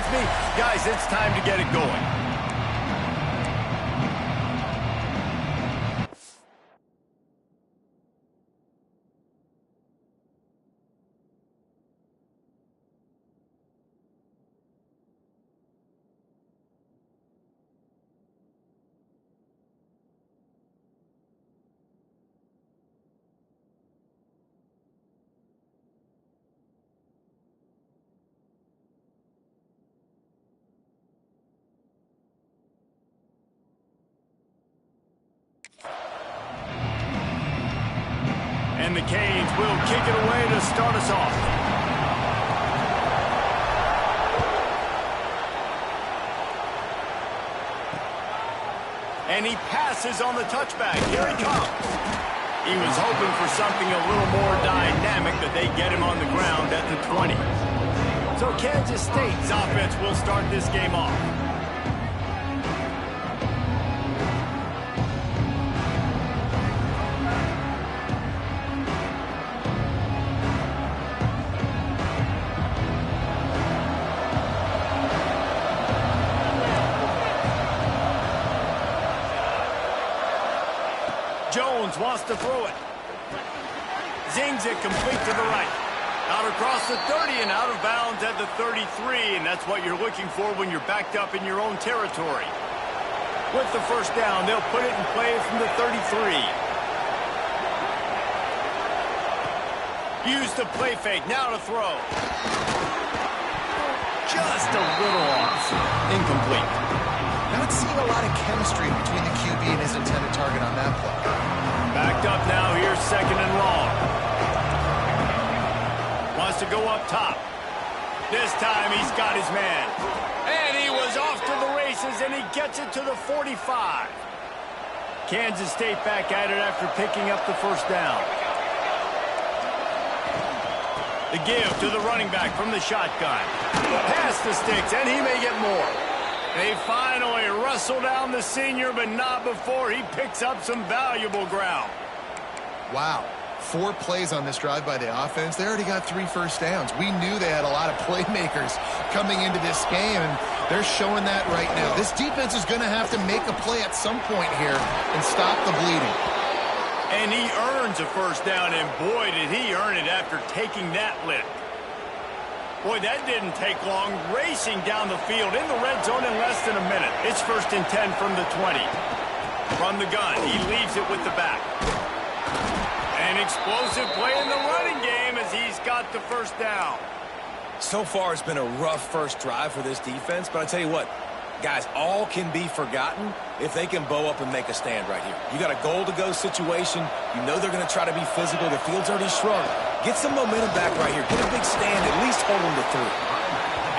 with me? Guys, it's time to get it going. And the Canes will kick it away to start us off. And he passes on the touchback. Here he comes. He was hoping for something a little more dynamic, but they get him on the ground at the 20. So Kansas State's offense will start this game off. Jones wants to throw it. Zings it complete to the right. Out across the 30 and out of bounds at the 33, and that's what you're looking for when you're backed up in your own territory. With the first down, they'll put it in play from the 33. Use the play fake, now to throw. Just a little off. Incomplete. Not seeing a lot of chemistry between the QB and his intended target on that play. Backed up now, here's second and long. Wants to go up top. This time he's got his man. And he was off to the races, and he gets it to the 45. Kansas State back at it after picking up the first down. The give to the running back from the shotgun. Pass the sticks, and he may get more. They finally wrestle down the senior, but not before he picks up some valuable ground. Wow. 4 plays on this drive by the offense. They already got 3 first downs. We knew they had a lot of playmakers coming into this game, and they're showing that right now. This defense is going to have to make a play at some point here and stop the bleeding. And he earns a first down, and boy, did he earn it after taking that lick. Boy, that didn't take long. Racing down the field in the red zone in less than a minute. It's 1st and 10 from the 20. From the gun, he leaves it with the back. An explosive play in the running game as he's got the first down. So far, it's been a rough first drive for this defense, but I tell you what, guys, all can be forgotten if they can bow up and make a stand right here. You got a goal-to-go situation. You know they're going to try to be physical. The field's already shrunk. Get some momentum back right here. Get a big stand. At least hold them to 3.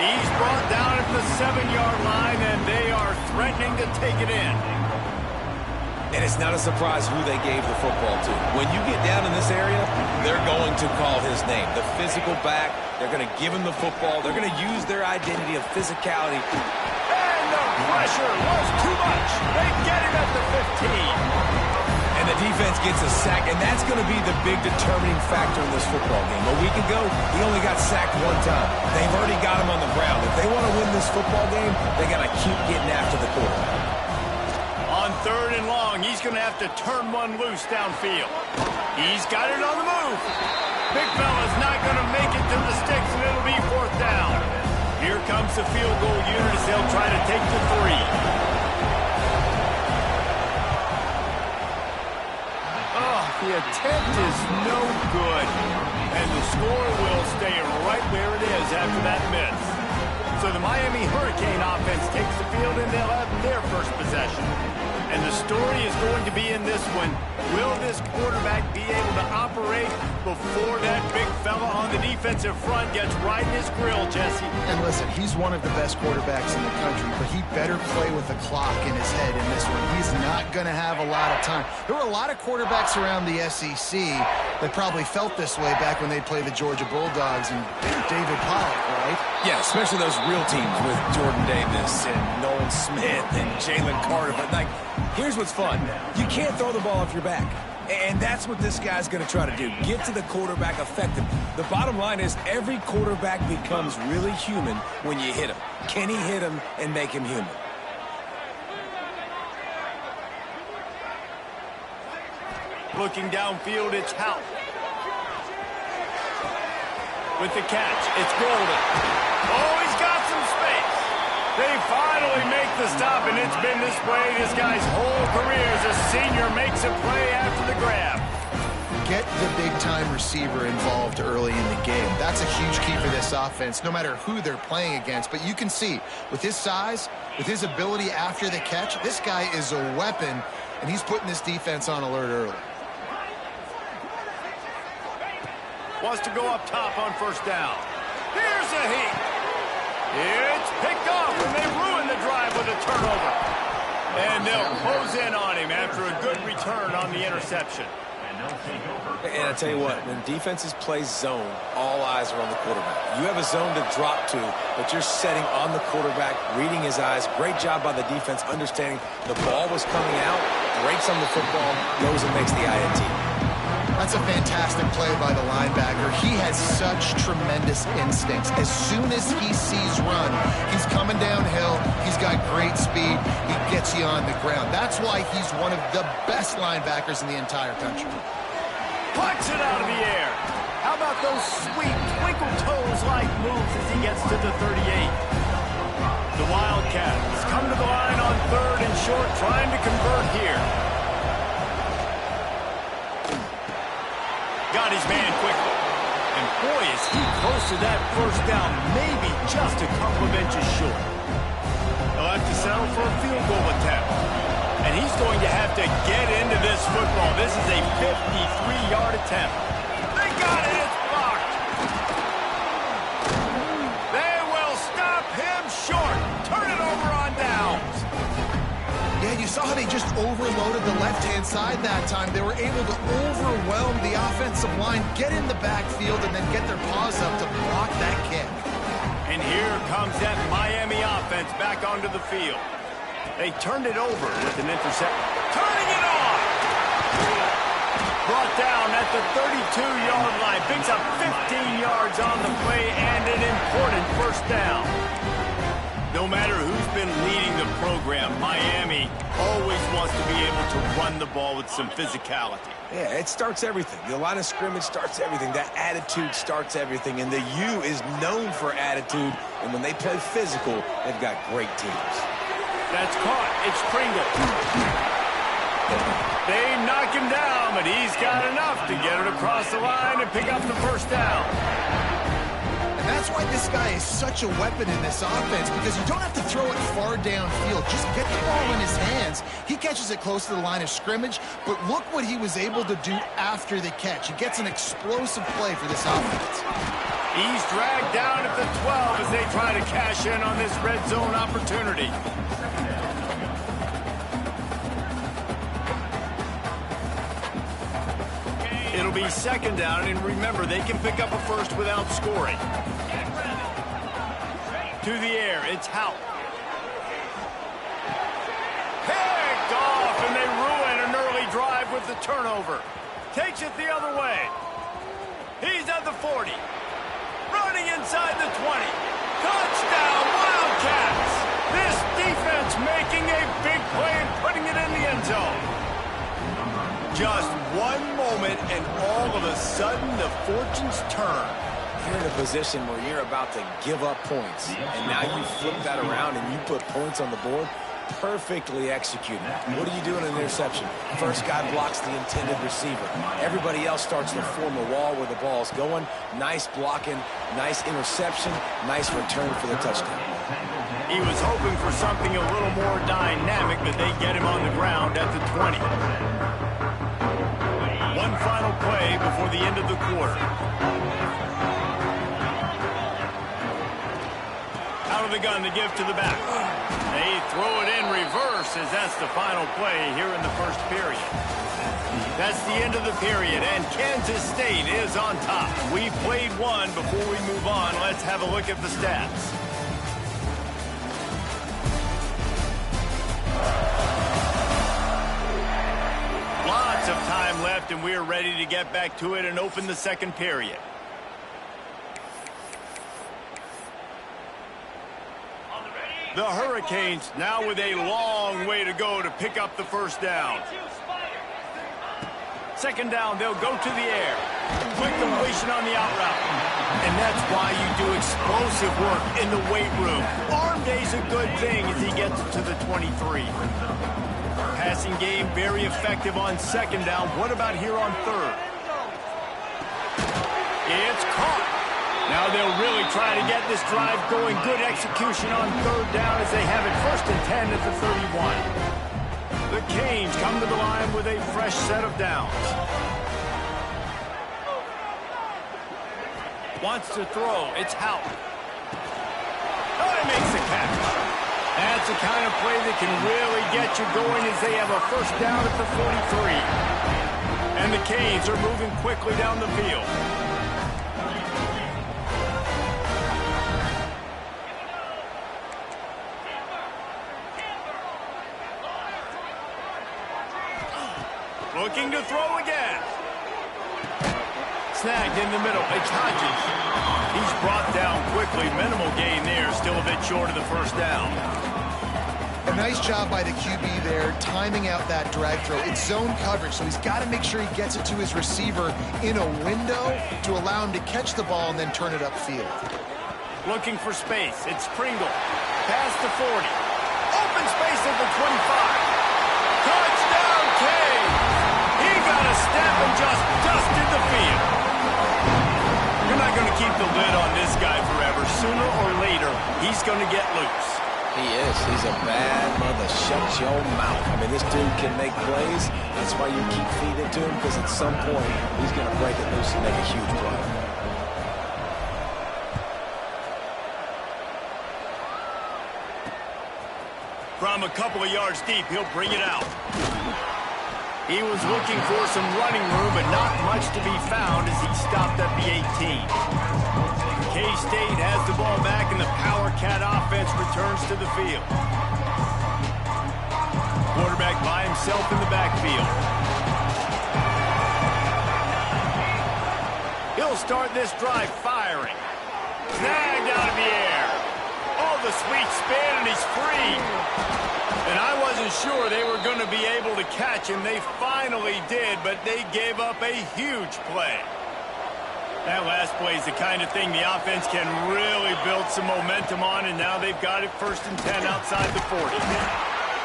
He's brought down at the 7-yard line, and they are threatening to take it in. And it's not a surprise who they gave the football to. When you get down in this area, they're going to call his name. The physical back, they're going to give him the football. They're going to use their identity of physicality. And the pressure was too much. They get him at the 15. And the defense gets a sack, and that's going to be the big determining factor in this football game. A week ago, he only got sacked 1 time. They've already got him on the ground. If they want to win this football game, they got to keep getting after the quarterback. On 3rd and long, he's going to have to turn one loose downfield. He's got it on the move. Big fella's not going to make it to the sticks, and it'll be 4th down. Here comes the field goal unit as they'll try to take the 3. The attempt is no good, and the score will stay right where it is after that miss. So the Miami Hurricane offense takes the field, and they'll have their first possession. And the story is going to be in this one. Will this quarterback be able to operate before that big fella on the defensive front gets right in his grill, Jesse? And listen, he's one of the best quarterbacks in the country, but he better play with the clock in his head in this one. He's not going to have a lot of time. There were a lot of quarterbacks around the SEC that probably felt this way back when they played the Georgia Bulldogs and David Pollock, right? Yeah, especially those real teams with Jordan Davis and Nolan Smith and Jalen Carter. But, like, here's what's fun. You can't throw the ball off your back. And that's what this guy's going to try to do, get to the quarterback effectively. The bottom line is every quarterback becomes really human when you hit him. Can he hit him and make him human? Looking downfield, it's Howe. With the catch, it's Golden. Oh, he's got some space. They finally make the stop, and it's been this way this guy's whole career as a senior makes a play after the grab. Get the big-time receiver involved early in the game. That's a huge key for this offense, no matter who they're playing against. But you can see, with his size, with his ability after the catch, this guy is a weapon, and he's putting this defense on alert early. Wants to go up top on first down. Here's a heat. It's picked off, and they ruin the drive with a turnover. And they'll close in on him after a good return on the interception. And I tell you what, when defenses play zone, all eyes are on the quarterback. You have a zone to drop to, but you're setting on the quarterback, reading his eyes. Great job by the defense, understanding the ball was coming out, breaks on the football, goes and makes the INT. That's a fantastic play by the linebacker. He has such tremendous instincts. As soon as he sees run, he's coming downhill. He's got great speed. He gets you on the ground. That's why he's one of the best linebackers in the entire country. Plucks it out of the air. How about those sweet twinkle toes-like moves as he gets to the 38? The Wildcats come to the line on third and short, trying to convert here. Got his man quickly. And boy, is he close to that first down, maybe just a couple of inches short. He'll have to settle for a field goal attempt. And he's going to have to get into this football. This is a 53-yard attempt. They got it. It's blocked. They will stop him short. Turn it over on downs. Yeah, you saw how they just overloaded the left-hand side that time. They were able to overwhelm the offensive line, get in the backfield, and then get their paws up to block that kick. And here comes that Miami offense back onto the field. They turned it over with an interception. Turning it on! Brought down at the 32-yard line. Picks up 15 yards on the play and an important first down. No matter who's been leading the program, Miami always wants to be able to run the ball with some physicality. Yeah, it starts everything. The line of scrimmage starts everything. That attitude starts everything. And the U is known for attitude. And when they play physical, they've got great teams. That's caught. It's Pringle. They knock him down, but he's got enough to get it across the line and pick up the first down. And that's why this guy is such a weapon in this offense, because you don't have to throw it far downfield. Just get the ball in his hands. He catches it close to the line of scrimmage, but look what he was able to do after the catch. He gets an explosive play for this offense. He's dragged down at the 12 as they try to cash in on this red zone opportunity. It'll be second down, and remember, they can pick up a first without scoring. To the air, it's Howe. Picked off, and they ruin an early drive with the turnover. Takes it the other way. He's at the 40. Running inside the 20. Touchdown, Wildcats! This defense making a big play and putting it in the end zone. Just one moment, and all of a sudden, the fortunes turn. You're in a position where you're about to give up points, and now you flip that around and you put points on the board. Perfectly executed. What do you do in an interception? First guy blocks the intended receiver. Everybody else starts to form a wall where the ball's going. Nice blocking, nice interception, nice return for the touchdown. He was hoping for something a little more dynamic, but they get him on the ground at the 20. One final play before the end of the quarter. Out of the gun to give to the back. They throw it in reverse as that's the final play here in the first period. That's the end of the period, and Kansas State is on top. We've played one. Before we move on, let's have a look at the stats. Lots of time left and we're ready to get back to it and open the second period. The Hurricanes now with a long way to go to pick up the first down. Second down, they'll go to the air. Quick completion on the out route. And that's why you do explosive work in the weight room. Arm day's a good thing as he gets it to the 23. Passing game very effective on second down. What about here on third? It's caught. Now they'll really try to get this drive going. Good execution on third down as they have it 1st and 10 at the 31. The Canes come to the line with a fresh set of downs. Wants to throw. It's Howard. Oh, he makes the catch. That's the kind of play that can really get you going as they have a first down at the 43. And the Canes are moving quickly down the field. Looking to throw again. Snagged in the middle. It's Hodges. He's brought down quickly. Minimal gain there. Still a bit short of the first down. A nice job by the QB there, timing out that drag throw. It's zone coverage, so he's got to make sure he gets it to his receiver in a window to allow him to catch the ball and then turn it upfield. Looking for space. It's Pringle. Past the 40. Open space at the 25. Touchdown, Canes! He got a step and just dusted the field. You're not going to keep the lid on this guy forever. Sooner or later, he's going to get loose. He is. He's a bad mother. Shut your mouth. I mean, this dude can make plays. That's why you keep feeding it to him, because at some point, he's going to break it loose and make a huge play. From a couple of yards deep, he'll bring it out. He was looking for some running room, but not much to be found as he stopped at the 18. K-State has the ball back, and the Power Cat offense returns to the field. Quarterback by himself in the backfield. He'll start this drive firing. Snagged out of the air. Oh, the sweet spin, and he's free. And I wasn't sure they were going to be able to catch him. They finally did, but they gave up a huge play. That last play is the kind of thing the offense can really build some momentum on, and now they've got it 1st and 10 outside the 40.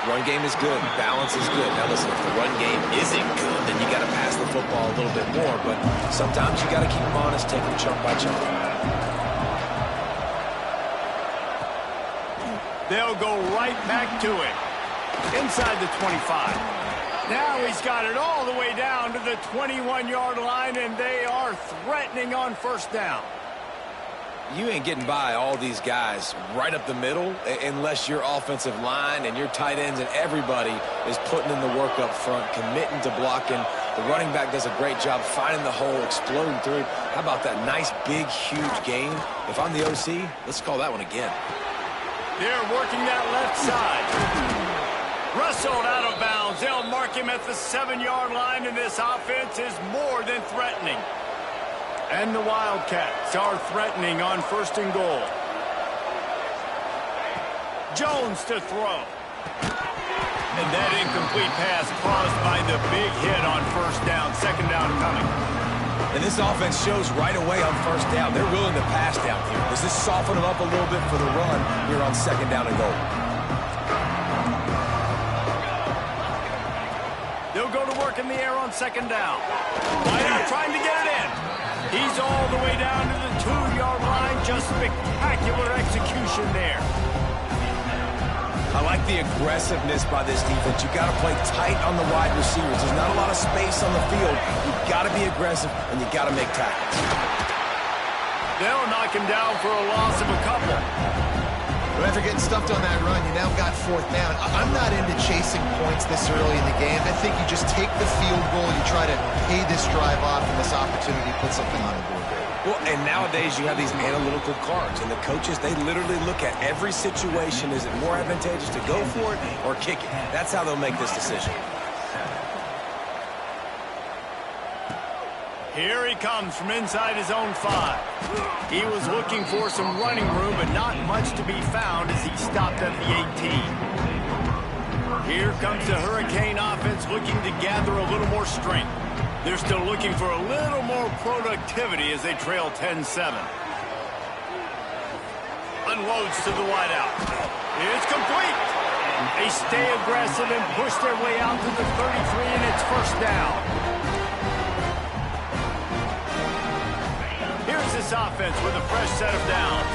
Run game is good. Balance is good. Now, listen, if the run game isn't good, then you got to pass the football a little bit more, but sometimes you got to keep them honest, take them chunk by chunk. They'll go right back to it. Inside the 25. Now he's got it all the way down to the 21-yard line, and they are threatening on first down. You ain't getting by all these guys right up the middle unless your offensive line and your tight ends and everybody is putting in the work up front, committing to blocking. The running back does a great job finding the hole, exploding through. How about that nice, big, huge gain? If I'm the OC, let's call that one again. They're working that left side. Rustled out of bounds. They'll mark him at the 7-yard line, and this offense is more than threatening. And the Wildcats are threatening on 1st and goal. Jones to throw. And that incomplete pass caused by the big hit on 1st down. 2nd down coming. And this offense shows right away on 1st down. They're willing to pass down here. Does this soften them up a little bit for the run here on 2nd down and goal? They'll go to work in the air on 2nd down. Why not trying to get it in? He's all the way down to the 2-yard line. Just spectacular execution there. I like the aggressiveness by this defense. You got to play tight on the wide receivers. There's not a lot of space on the field. You've got to be aggressive, and you got to make tackles. They'll knock him down for a loss of a couple. But after getting stuffed on that run, you now got 4th down. I'm not into chasing points this early in the game. I think you just take the field goal, you try to pay this drive off, and this opportunity put something on the board there. Well, and nowadays you have these analytical cards, and the coaches, they literally look at every situation. Is it more advantageous to go for it or kick it? That's how they'll make this decision. Here he comes from inside his own 5. He was looking for some running room, but not much to be found as he stopped at the 18. Here comes the Hurricane offense looking to gather a little more strength. They're still looking for a little more productivity as they trail 10-7. Unloads to the wideout. It's complete. They stay aggressive and push their way out to the 33, and it's first down. Here's this offense with a fresh set of downs.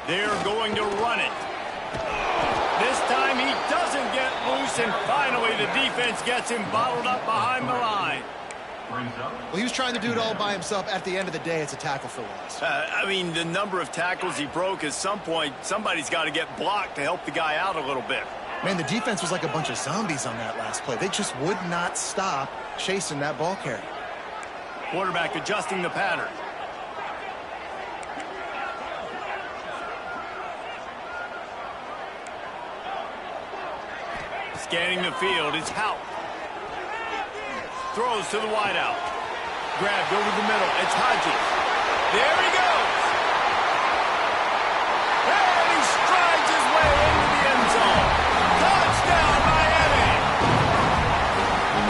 They're going to run it. This time he doesn't get loose, and finally the defense gets him bottled up behind the line. Well, he was trying to do it all by himself. At the end of the day, it's a tackle for loss. I mean, the number of tackles he broke, at some point, somebody's got to get blocked to help the guy out a little bit. Man, the defense was like a bunch of zombies on that last play. They just would not stop chasing that ball carrier. Quarterback adjusting the pattern. Scanning the field, it's Hout. Throws to the wideout. Grabbed over the middle. It's Hodges. There he goes. And he strides his way into the end zone. Touchdown, Miami.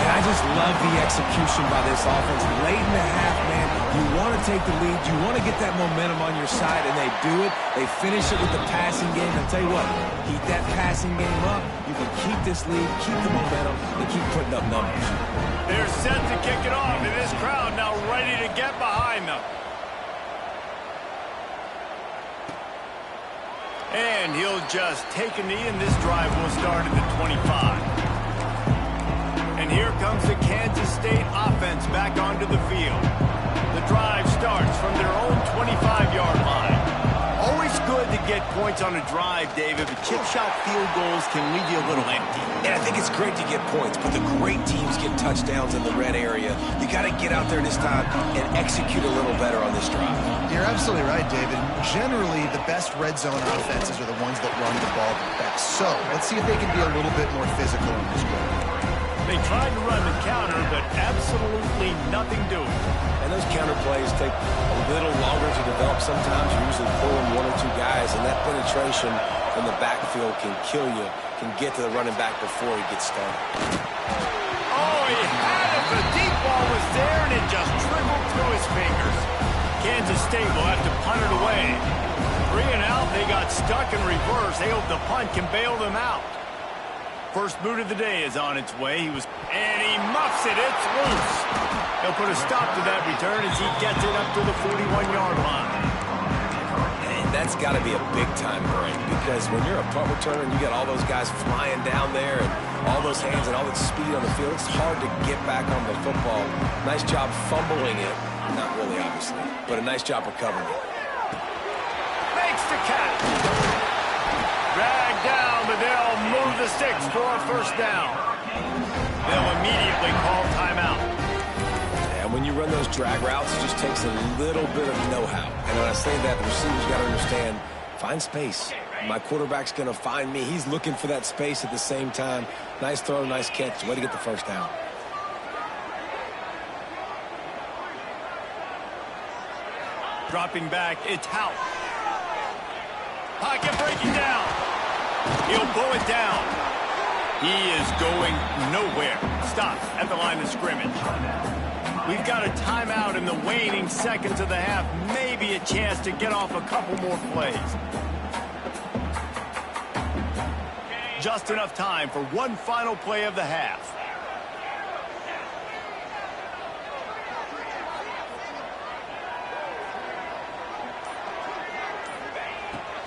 And I just love the execution by this offense. Late in the half, man, you want to take the lead. You want to get that momentum on your side, and they do it. They finish it with the passing game. I'll tell you what, keep that passing game up. You can keep this lead, keep the momentum, and keep putting up numbers. They're set to kick it off, and this crowd now ready to get behind them. And he'll just take a knee, and this drive will start at the 25. And here comes the Kansas State offense back onto the field. The drive starts from their own 25-yard line. Always good to get points on a drive, David, but chip shot field goals can leave you a little empty. And I think it's great to get points, but the great teams get touchdowns in the red area. You got to get out there this time and execute a little better on this drive. You're absolutely right, David. Generally, the best red zone offenses are the ones that run the ball the best. So let's see if they can be a little bit more physical in this drive. They tried to run the counter, but absolutely nothing doing. And those counter plays take a little longer to develop sometimes. You're usually pulling one or two guys, and that penetration in the backfield can kill you, can get to the running back before he gets started. Oh, he had it. The deep ball was there, and it just trickled through his fingers. Kansas State will have to punt it away. 3 and out, they got stuck in reverse. They hope the punt can bail them out. First boot of the day is on its way. And he muffs it. It's loose. He'll put a stop to that return as he gets it up to the 41-yard line. And that's got to be a big-time break, because when you're a punt returner and you got all those guys flying down there and all those hands and all that speed on the field, it's hard to get back on the football. Nice job fumbling it. Not really, obviously, but a nice job recovering it. Makes the catch. Dragged down, but they'll move the sticks for a first down. They'll immediately call timeout. And when you run those drag routes, it just takes a little bit of know-how. And when I say that, the receiver's got to understand, find space. My quarterback's going to find me. He's looking for that space at the same time. Nice throw, nice catch. Way to get the first down. Dropping back, it's Hout. Pocket breaking down. He'll pull it down. He is going nowhere. Stop at the line of scrimmage. We've got a timeout in the waning seconds of the half. Maybe a chance to get off a couple more plays. Just enough time for one final play of the half.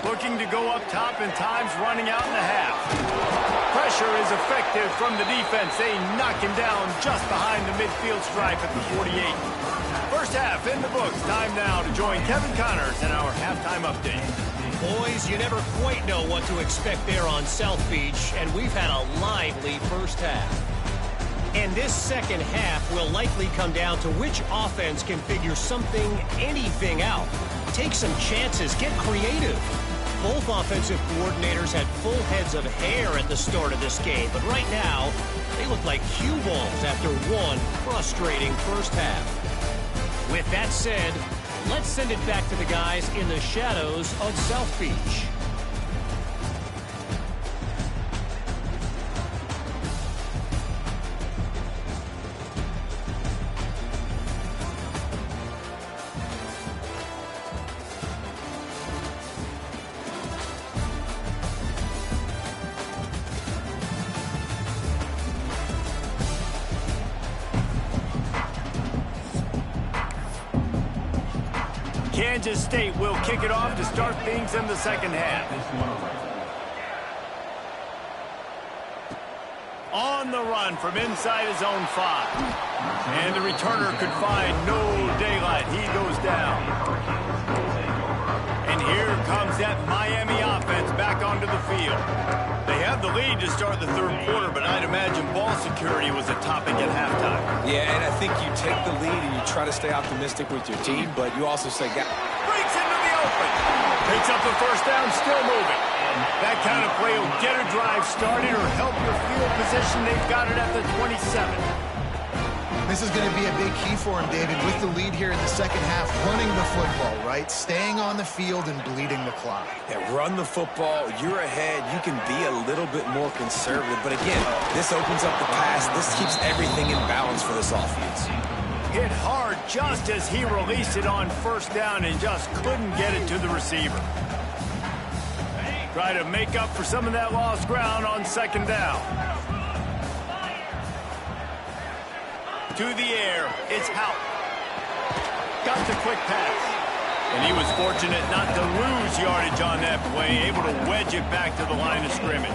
Looking to go up top, and time's running out in the half. Pressure is effective from the defense. They knock him down just behind the midfield stripe at the 48. First half in the books. Time now to join Kevin Connors in our halftime update. Boys, you never quite know what to expect there on South Beach, and we've had a lively first half. And this second half will likely come down to which offense can figure anything out. Take some chances, get creative. Both offensive coordinators had full heads of hair at the start of this game, but right now, they look like cue balls after one frustrating first half. With that said, let's send it back to the guys in the shadows of South Beach. Kansas State will kick it off to start things in the second half. On the run from inside his own 5. And the returner could find no daylight. He goes down. And here comes that Miami offense back onto the field. They have the lead to start the third quarter, but I'd imagine ball security was a topic at halftime. Yeah, and I think you take the lead and you try to stay optimistic with your team, but you also say, breaks into the open. Picks up the first down, still moving. That kind of play will get a drive started or help your field position. They've got it at the 27. This is going to be a big key for him, David, with the lead here in the second half, running the football, right? Staying on the field and bleeding the clock. Yeah, run the football. You're ahead. You can be a little bit more conservative. But again, this opens up the pass. This keeps everything in balance for this offense. Hit hard just as he released it on first down and just couldn't get it to the receiver. Try to make up for some of that lost ground on second down. To the air, it's Hout. Got the quick pass. And he was fortunate not to lose yardage on that play, able to wedge it back to the line of scrimmage.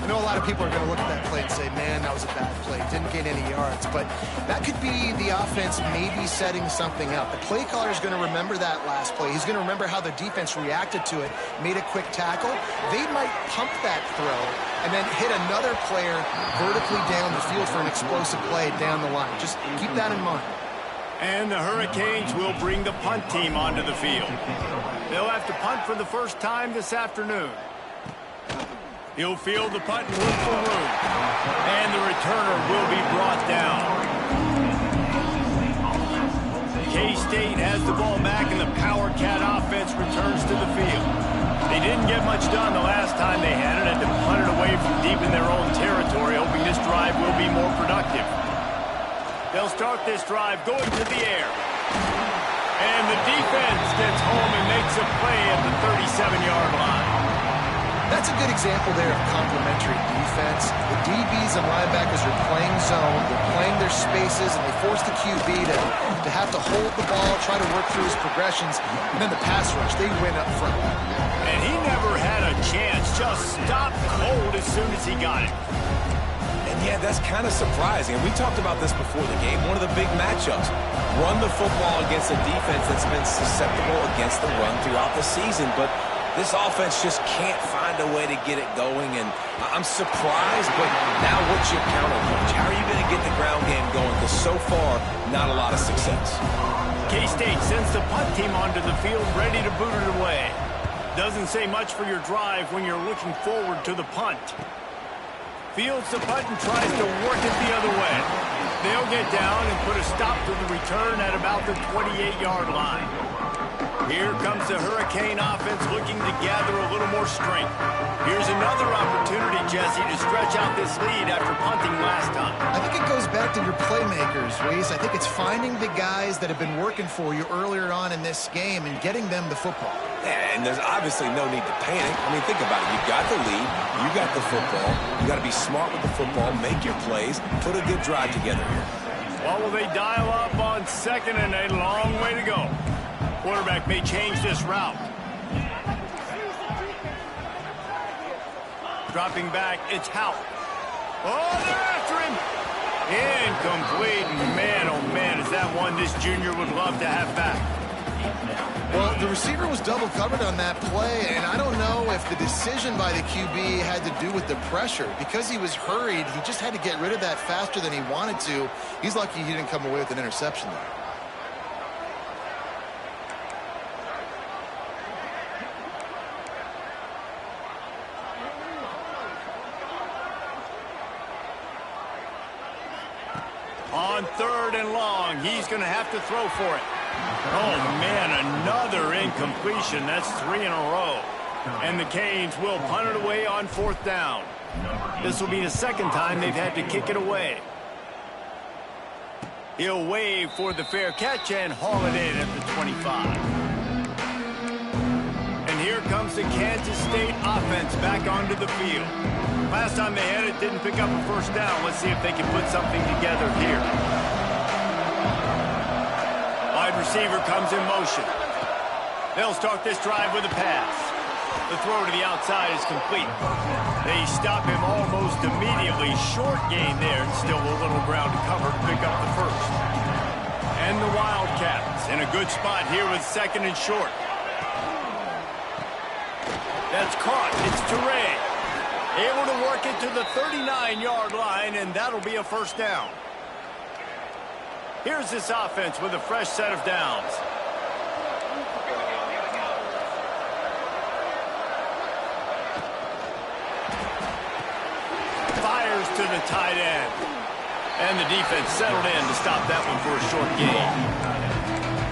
I know a lot of people are going to look at that play and say, man, that was a bad play. Didn't gain any yards. But that could be the offense maybe setting something up. The play caller is going to remember that last play. He's going to remember how the defense reacted to it, made a quick tackle. They might pump that throw and then hit another player vertically down the field for an explosive play down the line. Just keep that in mind. And the Hurricanes will bring the punt team onto the field. They'll have to punt for the first time this afternoon. He'll field the punt and look for room. And the returner will be brought down. K-State has the ball back, and the Power Cat offense returns to the field. They didn't get much done the last time they had it, and to punt it away from deep in their own territory, hoping this drive will be more productive. They'll start this drive going to the air. And the defense gets home and makes a play at the 37-yard line. That's a good example there of complementary defense. The DBs and linebackers are playing zone, they're playing their spaces, and they force the QB to have to hold the ball, try to work through his progressions, and then the pass rush, they win up front. And he never had a chance, just stopped cold as soon as he got it. And yeah, that's kind of surprising. And we talked about this before the game, one of the big matchups. Run the football against a defense that's been susceptible against the run throughout the season, but this offense just can't find a way to get it going, and I'm surprised, but now what's your counterpunch? How are you going to get the ground game going? Because so far, not a lot of success. K-State sends the punt team onto the field, ready to boot it away. Doesn't say much for your drive when you're looking forward to the punt. Fields the punt and tries to work it the other way. They'll get down and put a stop to the return at about the 28-yard line. Here comes the Hurricane offense looking to gather a little more strength. Here's another opportunity, Jesse, to stretch out this lead after punting last time. I think it goes back to your playmakers, Reese. I think it's finding the guys that have been working for you earlier on in this game and getting them the football. Yeah, and there's obviously no need to panic. I mean, think about it. You got the lead. You got the football. You got to be smart with the football, make your plays, put a good drive together here. Well, will they dial up on second and a long way to go? Quarterback may change this route. Dropping back, it's Hout. Oh, they're after him. Incomplete. Man, oh man, is that one this junior would love to have back. Well, the receiver was double covered on that play, and I don't know if the decision by the QB had to do with the pressure. Because he was hurried, he just had to get rid of that faster than he wanted to. He's lucky he didn't come away with an interception there. 3rd and long. He's going to have to throw for it. Oh, man, another incompletion. That's 3 in a row. And the Canes will punt it away on 4th down. This will be the 2nd time they've had to kick it away. He'll wave for the fair catch and haul it in at the 25. And here comes the Kansas State offense back onto the field. Last time they had it, didn't pick up a 1st down. Let's see if they can put something together here. Wide receiver comes in motion. They'll start this drive with a pass. The throw to the outside is complete. They stop him almost immediately. Short gain there, and still a little ground to cover to pick up the 1st. And the Wildcats in a good spot here with 2nd and short. That's caught. It's Teray. Able to work it to the 39-yard line, and that'll be a 1st down. Here's this offense with a fresh set of downs. Fires to the tight end. And the defense settled in to stop that one for a short gain.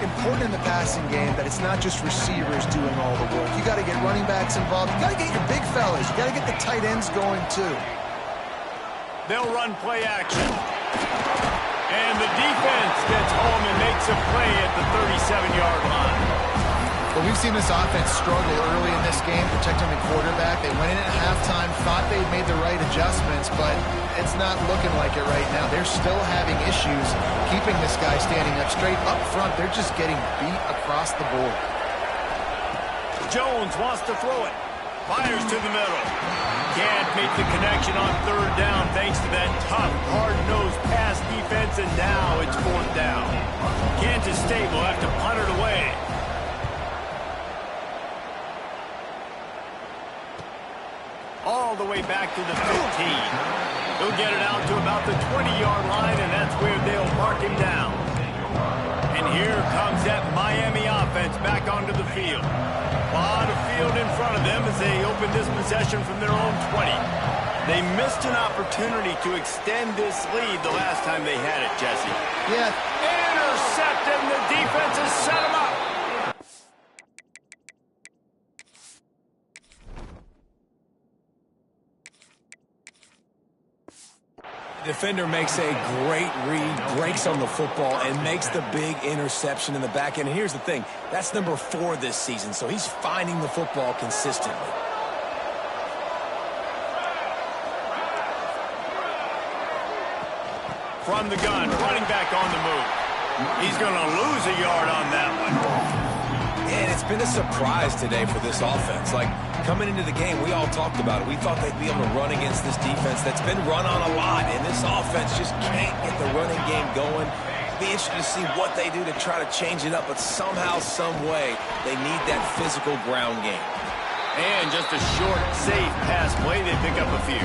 Important in the passing game that it's not just receivers doing all the work. You got to get running backs involved. You got to get your big fellas. You got to get the tight ends going too. They'll run play action. And the defense gets home and makes a play at the 37-yard line. But we've seen this offense struggle early in this game, protecting the quarterback. They went in at halftime, thought they'd made the right adjustments, but it's not looking like it right now. They're still having issues keeping this guy standing up straight up front. They're just getting beat across the board. Jones wants to throw it. Fires to the middle. Can't make the connection on 3rd down thanks to that tough, hard-nosed pass defense, and now it's 4th down. Kansas State will have to punt it away. All the way back to the 15. He'll get it out to about the 20-yard line, and that's where they'll mark him down. And here comes that Miami offense back onto the field. A lot of field in front of them as they open this possession from their own 20. They missed an opportunity to extend this lead the last time they had it, Jesse. Yeah. Intercepted, and the defense has set him up. Defender makes a great read, breaks on the football, and makes the big interception in the back end. And here's the thing, that's number 4 this season, so he's finding the football consistently. From the gun, running back on the move. He's going to lose a yard on that one. And it's been a surprise today for this offense. Like, coming into the game, we all talked about it. We thought they'd be able to run against this defense that's been run on a lot, and this offense just can't get the running game going. Be interested to see what they do to try to change it up, but somehow, some way, they need that physical ground game. And just a short, safe pass play, they pick up a few.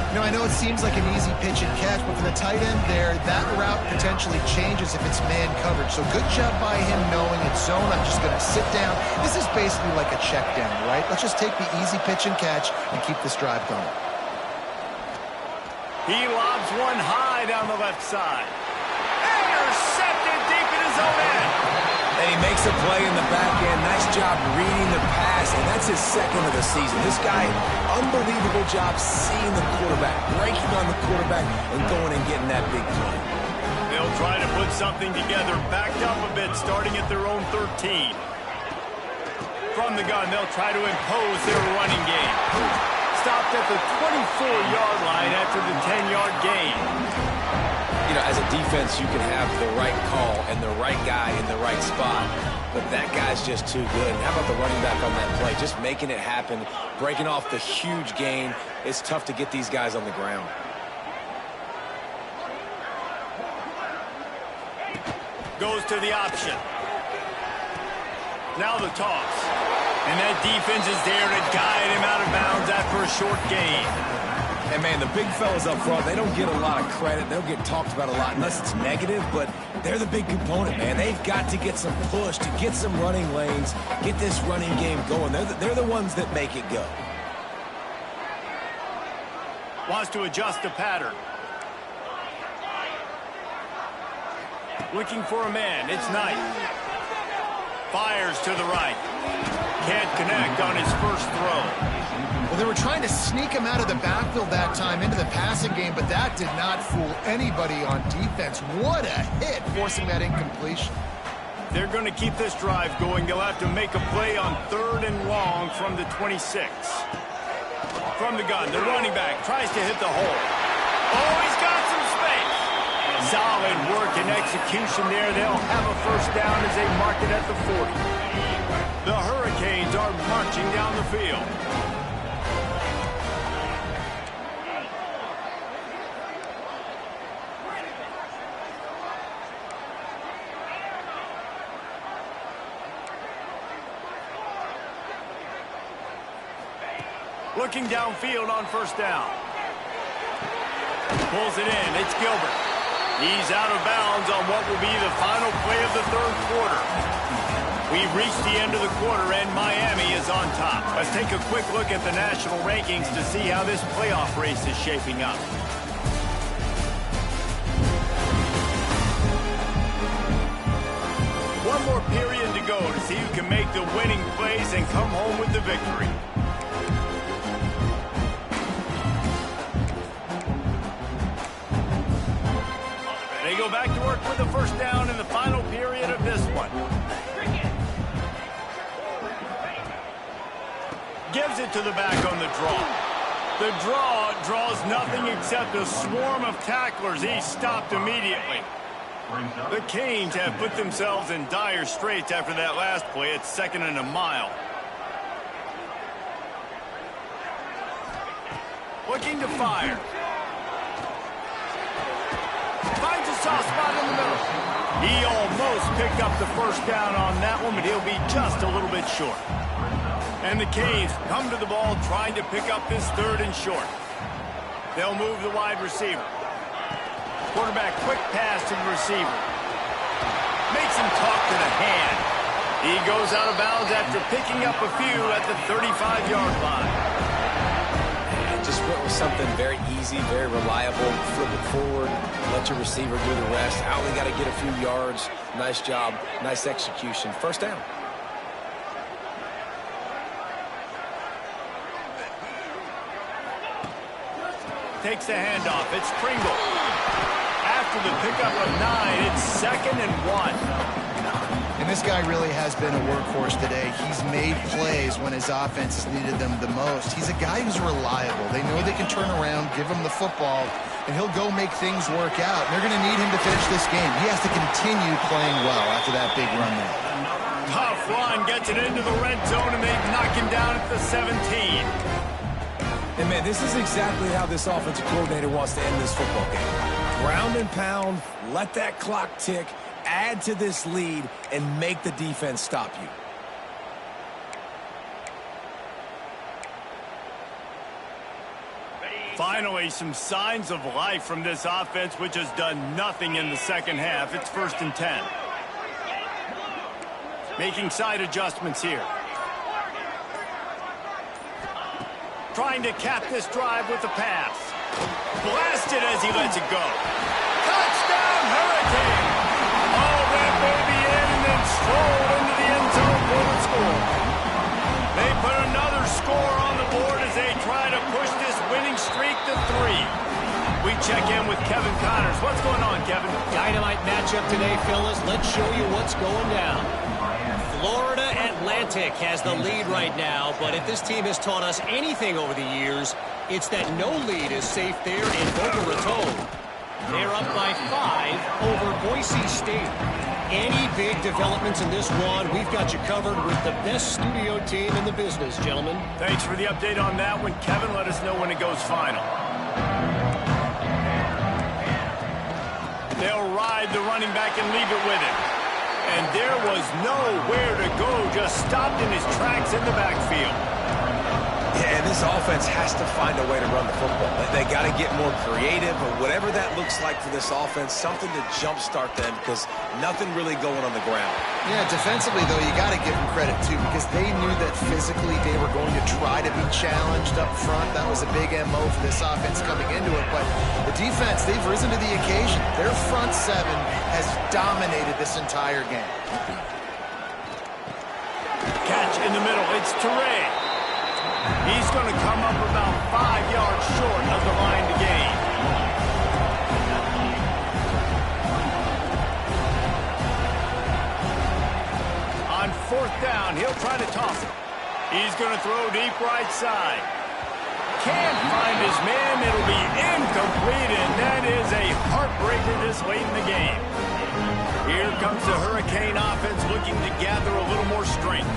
You know, I know it seems like an easy pitch and catch, but for the tight end there, that route potentially changes if it's man coverage. So good job by him knowing it's zone. I'm just going to sit down. This is basically like a check down, right? Let's just take the easy pitch and catch and keep this drive going. He lobs one high down the left side. Intercepted deep in his own end. And he makes a play in the back end. Nice job reading the pass, and that's his 2nd of the season. This guy, unbelievable job seeing the quarterback, breaking on the quarterback, and going and getting that big play. They'll try to put something together, backed up a bit, starting at their own 13. From the gun, they'll try to impose their running game. Stopped at the 24-yard line after the 10-yard gain. You know, as a defense, you can have the right call and the right guy in the right spot, but that guy's just too good. And how about the running back on that play? Just making it happen, breaking off the huge gain. It's tough to get these guys on the ground. Goes to the option. Now the toss. And that defense is there to guide him out of bounds after a short gain. And, man, the big fellas up front, they don't get a lot of credit. They'll get talked about a lot unless it's negative, but they're the big component, man. They've got to get some push, to get some running lanes, get this running game going. They're the ones that make it go. Wants to adjust the pattern. Looking for a man. It's Knight. Fires to the right. Can't connect on his first throw. Well, they were trying to sneak him out of the backfield that time into the passing game, but that did not fool anybody on defense. What a hit, forcing that incompletion. They're going to keep this drive going. They'll have to make a play on 3rd and long from the 26. From the gun, the running back tries to hit the hole. Oh, he's got some space. Solid work and execution there. They'll have a first down as they mark it at the 40. The Hurricanes are marching down the field. Looking downfield on first down. Pulls it in. It's Gilbert. He's out of bounds on what will be the final play of the 3rd quarter. We've reached the end of the quarter, and Miami is on top. Let's take a quick look at the national rankings to see how this playoff race is shaping up. One more period to go to see who can make the winning plays and come home with the victory. They go back to work with the first down in the final period of this one. Gives it to the back on the draw. The draw draws nothing except a swarm of tacklers. He's stopped immediately. The Canes have put themselves in dire straits after that last play. It's 2nd and a mile. Looking to fire. Finds a soft spot in the middle. He almost picked up the first down on that one, but he'll be just a little bit short. And the Canes come to the ball trying to pick up this 3rd and short. They'll move the wide receiver. Quarterback quick pass to the receiver. Makes him talk to the hand. He goes out of bounds after picking up a few at the 35-yard line. Just went with something very easy, very reliable. Flip it forward, let your receiver do the rest. I only got to get a few yards. Nice job, nice execution. First down. Takes the handoff. It's Pringle. After the pickup of 9, it's 2nd and 1. And this guy really has been a workhorse today. He's made plays when his offense has needed them the most. He's a guy who's reliable. They know they can turn around, give him the football, and he'll go make things work out. And they're going to need him to finish this game. He has to continue playing well after that big run there. Tough run, gets it into the red zone, and they knock him down at the 17. And, man, this is exactly how this offensive coordinator wants to end this football game. Ground and pound, let that clock tick, add to this lead, and make the defense stop you. Finally, some signs of life from this offense, which has done nothing in the second half. It's 1st and 10. Making side adjustments here. Trying to cap this drive with the pass. Blasted as he lets it go. Touchdown, Hurricane! Oh, that baby in and then strolled into the end zone for the score. They put another score on the board as they try to push this winning streak to 3. We check in with Kevin Connors. What's going on, Kevin? Dynamite matchup today, fellas. Let's show you what's going down. Florida Atlantic has the lead right now, but if this team has taught us anything over the years, it's that no lead is safe there in Boca Raton. They're up by 5 over Boise State. Any big developments in this one, we've got you covered with the best studio team in the business, gentlemen. Thanks for the update on that one, Kevin. Let us know when it goes final. They'll ride the running back and leave it with him. And there was nowhere to go, just stopped in his tracks in the backfield. Yeah, and this offense has to find a way to run the football. They got to get more creative, or whatever that looks like for this offense, something to jumpstart them, because nothing really going on the ground. Yeah, defensively, though, you got to give them credit, too, because they knew that physically they were going to try to be challenged up front. That was a big MO for this offense coming into it. But the defense, they've risen to the occasion. Their front seven has dominated this entire game. Catch in the middle. It's Teray. He's going to come up about 5 yards short of the line to gain. On 4th down, he'll try to toss it. He's going to throw deep right side. Can't find his man. It'll be incomplete, and that is a heartbreaker this late in the game. Here comes the Hurricane offense looking to gather a little more strength.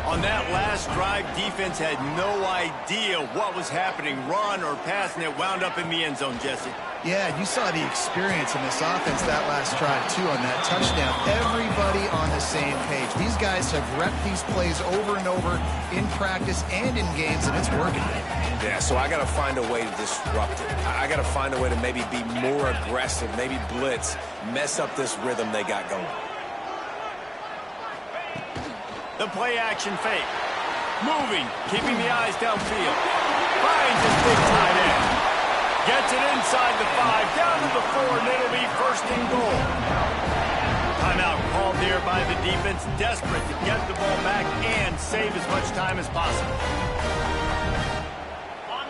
On that last drive, defense had no idea what was happening, run or pass, and it wound up in the end zone, Jesse. Yeah, you saw the experience in this offense that last drive, too, on that touchdown. Everybody on the same page. These guys have repped these plays over and over in practice and in games, and it's working. Yeah, so I got to find a way to disrupt it. I got to find a way to maybe be more aggressive, maybe blitz, mess up this rhythm they got going. The play-action fake. Moving, keeping the eyes downfield. Finds his big tight end. Gets it inside the 5, down to the 4, and it'll be 1st and goal. Timeout called there by the defense, desperate to get the ball back and save as much time as possible.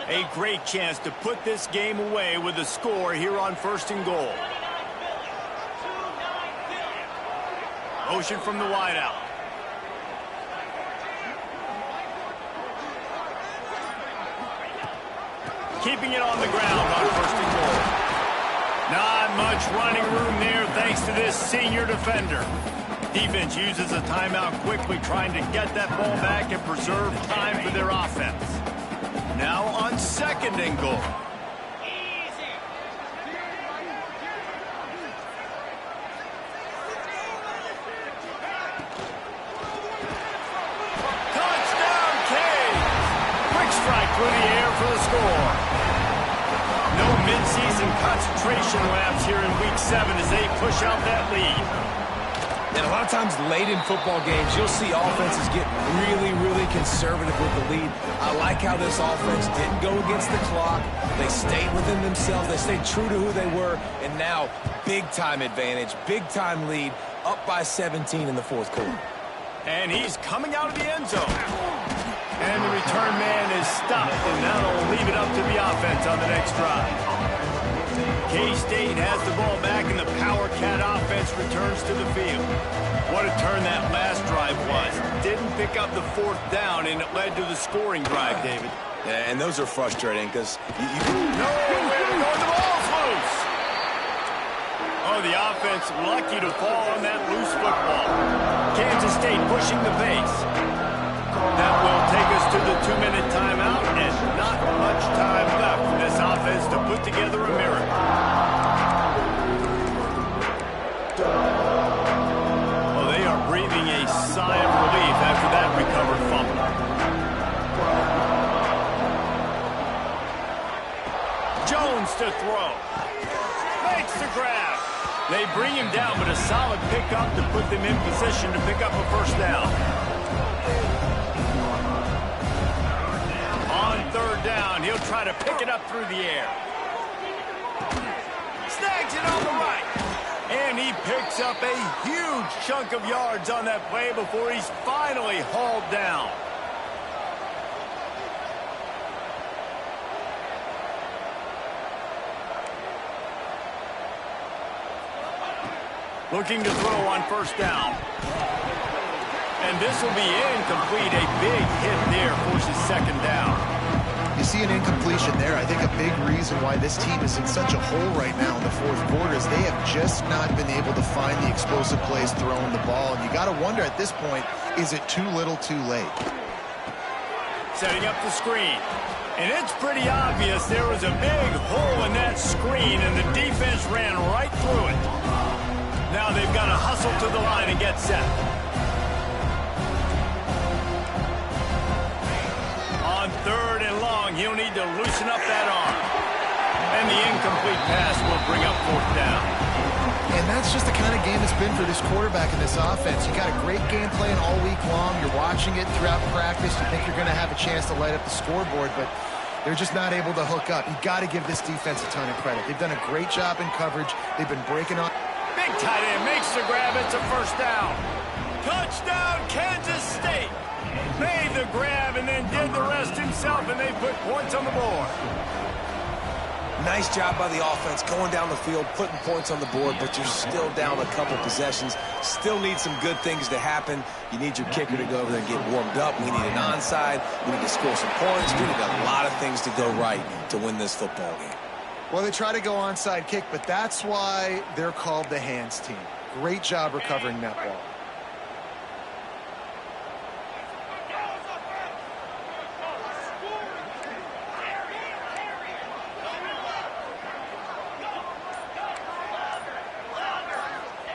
A great chance to put this game away with a score here on 1st and goal. Motion from the wideout. Keeping it on the ground on 1st and goal. Not much running room there thanks to this senior defender. Defense uses a timeout quickly, trying to get that ball back and preserve time for their offense. Now on 2nd and goal. Touchdown, Canes! Quick strike through the air for the score. No mid-season concentration laps here in Week 7 as they push out that lead. And a lot of times late in football games, you'll see offenses get really, really conservative with the lead. I like how this offense didn't go against the clock. They stayed within themselves. They stayed true to who they were. And now, big-time advantage, big-time lead, up by 17 in the 4th quarter. And he's coming out of the end zone. And the return man is stopped, and that'll leave it up to the offense on the next drive. K-State has the ball back, and the Power Cat offense returns to the field. What a turn that last drive was. Didn't pick up the 4th down, and it led to the scoring drive, David. Yeah, and those are frustrating because Nowhere to go, the ball's loose. Oh, the offense lucky to fall on that loose football. Kansas State pushing the pace. That will take us to the 2-minute timeout, and not much time left for this offense to put together a miracle. Well, they are breathing a sigh of relief after that recovered fumble. Jones to throw. Makes the grab. They bring him down, but a solid pickup to put them in position to pick up a 1st down. On 3rd down, he'll try to pick it up through the air. Snags it on the right. And he picks up a huge chunk of yards on that play before he's finally hauled down. Looking to throw on 1st down. And this will be incomplete. A big hit there forces 2nd down. You see an incompletion there. I think a big reason why this team is in such a hole right now in the 4th quarter is they have just not been able to find the explosive plays throwing the ball. And you got to wonder at this point, is it too little too late? Setting up the screen. And it's pretty obvious there was a big hole in that screen, and the defense ran right through it. Now they've got to hustle to the line and get set. On 3rd he'll need to loosen up that arm. And the incomplete pass will bring up 4th down. And that's just the kind of game it's been for this quarterback in this offense. You got a great game plan all week long. You're watching it throughout practice. You think you're going to have a chance to light up the scoreboard, but they're just not able to hook up. You got to give this defense a ton of credit. They've done a great job in coverage. They've been breaking on. Big tight end makes the grab. It's a 1st down. Touchdown, Kansas State. Made the grab and then did the rest himself, and they put points on the board. Nice job by the offense going down the field, putting points on the board, but you're still down a couple possessions. Still need some good things to happen. You need your kicker to go over there and get warmed up. We need an onside. We need to score some points. We need a lot of things to go right to win this football game. Well, they try to go onside kick, but that's why they're called the hands team. Great job recovering that ball.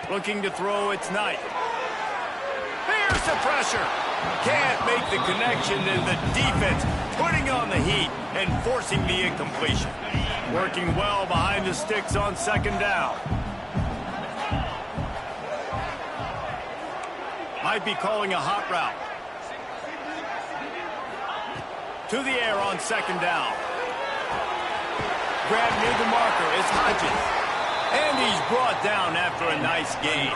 Looking to throw, it's Knight. Here's the pressure. Can't make the connection, and the defense putting on the heat and forcing the incompletion. Working well behind the sticks on 2nd down. Might be calling a hot route. To the air on 2nd down. Grab near the marker is Hodges. And he's brought down after a nice gain.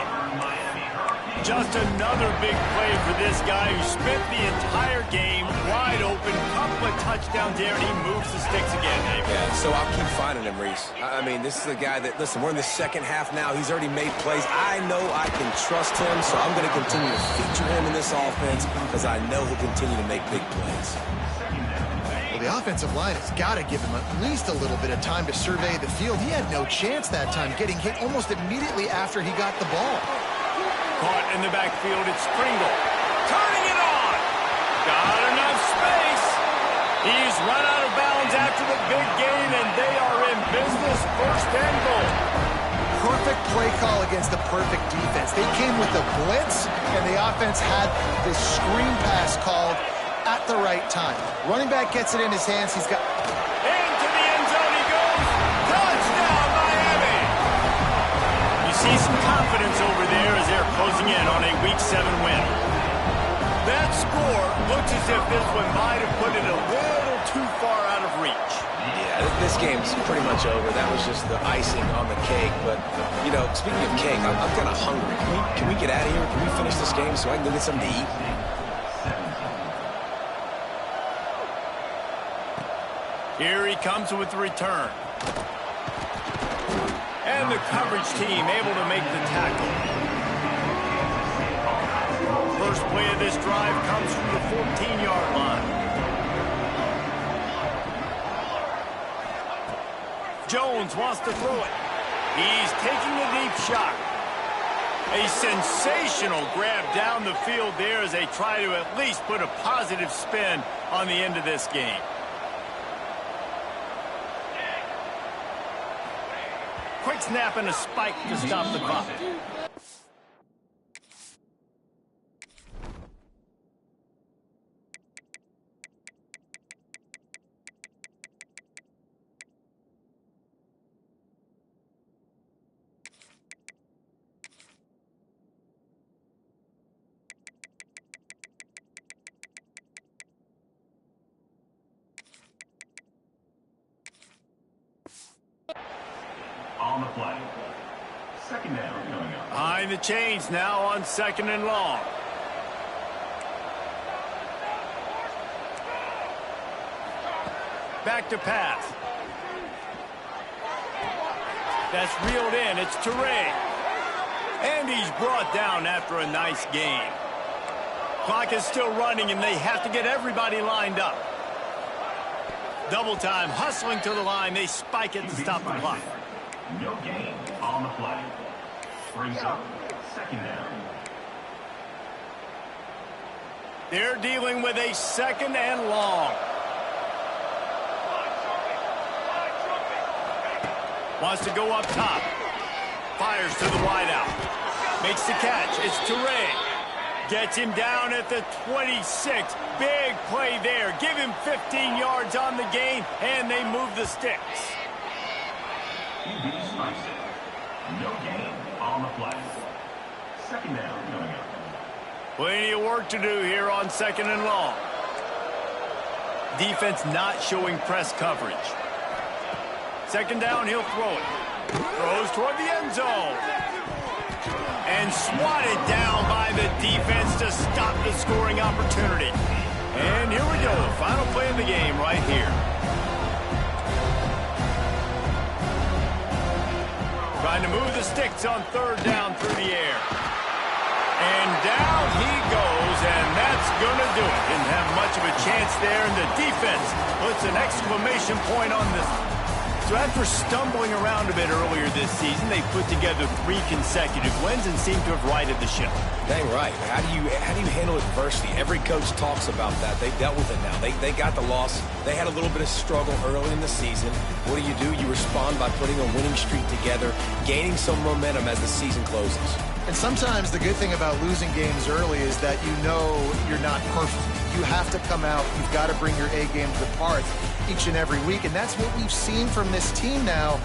Just another big play for this guy who spent the entire game wide open. Couple of touchdowns there, and he moves the sticks again, Dave. Yeah, so I'll keep finding him, Reese. I mean, this is a guy that, listen, we're in the 2nd half now. He's already made plays. I know I can trust him, so I'm going to continue to feature him in this offense because I know he'll continue to make big plays. Well, the offensive line has got to give him at least a little bit of time to survey the field. He had no chance that time, getting hit almost immediately after he got the ball. Caught in the backfield, it's Pringle. Turning it on. Got enough space. He's run out of bounds after the big gain, and they are in business. 1st and goal. Perfect play call against the perfect defense. They came with a blitz, and the offense had this screen pass called at the right time. Running back gets it in his hands. He's got... Into the end zone he goes. Touchdown, Miami. You see some confidence over there as they're closing in on a Week 7 win. That score looks as if this one might have put it a little too far out of reach. Yeah, this game's pretty much over. That was just the icing on the cake. But, you know, speaking of cake, I'm kind of hungry. Can we get out of here? Can we finish this game so I can go get something to eat? Here he comes with the return. And the coverage team able to make the tackle. First play of this drive comes from the 14-yard line. Jones wants to throw it. He's taking a deep shot. A sensational grab down the field there as they try to at least put a positive spin on the end of this game. Quick snap and a spike to stop the clock. On the play. 2nd down coming up. Behind the chains now on 2nd and long. Back to pass. That's reeled in. It's Teray. And he's brought down after a nice gain. Clock is still running, and they have to get everybody lined up. Double time, hustling to the line. They spike it to stop the clock. No gain on the play. Brings up 2nd down. They're dealing with a 2nd and long. Wants to go up top. Fires to the wideout. Makes the catch. It's Teray. Gets him down at the 26. Big play there. Give him 15 yards on the gain, and they move the sticks. QB strikes it. No gain on the play. Second down coming up. Plenty of work to do here on 2nd and long. Defense not showing press coverage. 2nd down, he'll throw it. Throws toward the end zone. And swatted down by the defense to stop the scoring opportunity. And here we go, the final play of the game right here. Trying to move the sticks on 3rd down through the air. And down he goes, and that's going to do it. Didn't have much of a chance there, and the defense puts an exclamation point on this. So after stumbling around a bit earlier this season, they put together 3 consecutive wins and seem to have righted the ship. Dang right. How do you handle adversity? Every coach talks about that. They dealt with it now. They got the loss. They had a little bit of struggle early in the season. What do? You respond by putting a winning streak together, gaining some momentum as the season closes. And sometimes the good thing about losing games early is that you know you're not perfect. You have to come out. You've got to bring your A game to the part each and every week. And that's what we've seen from this team now.